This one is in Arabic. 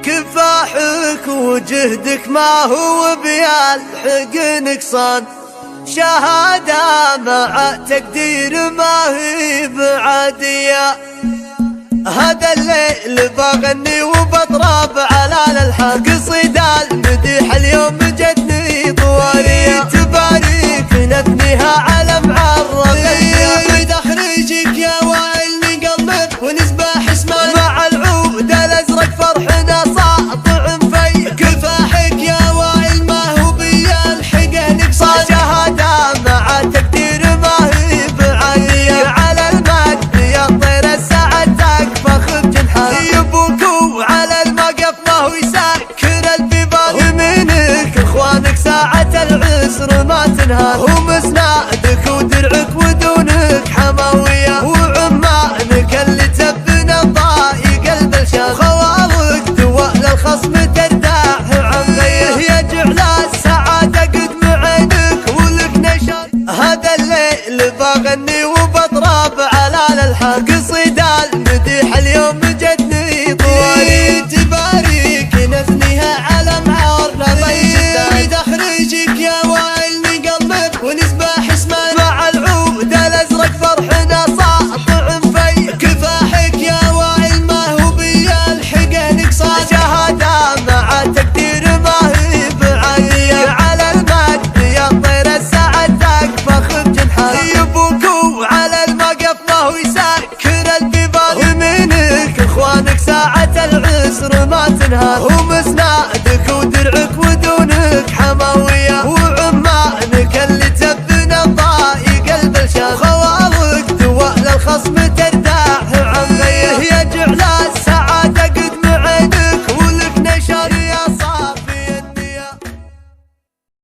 كفاحك وجهدك ما هو بيلحق نقصان، شهادة مع تقدير ما هي بعادية. هذا الليل بغني وبطرب على الالحان، قصيدة المديح اليوم جتني طوالية، تباريك نثنيها على معرضية. تخريجك يا وائل نقلب ونسبح اسمان، مع العود الازرق فرحنا ساطع في. كفاحك يا وائل ما هو بيلحقه نقصان، شهادة مع تقدير ما هي بعادية. على المجد يا طير السعد تكفخ بجنحان، يبوك وعلى المقف ما هو يسكر البيبان. يمينك اخوانك ساعة العسر ما تنهار، هم اسنادك ودرعك ودونك حماوية، وعمانك اللي تبنى ضايق البلشان. خوالك دواء للخصم ترداح عميه، يجعل السعادة قدم عينك ولك نشان. هذا الليل بغني وبطرب على الالحان، قصيدة المديح اليوم جتني طوالي، تباريك نثنيها على معرضية. تخريجك يا وائل نقلب ونسبح اسمان، مع العود الازرق فرحنا ساطع في. كفاحك يا وائل ما هو بيلحقه نقصان، شهادة مع تقدير ما هي بعادية. على المجد يا طير السعد تكفخ بجنحان، يبوك وعلى المقف ما هو يسكر البيبان. يمينك اخوانك ساعة العسر ما تنهار، هم اسناد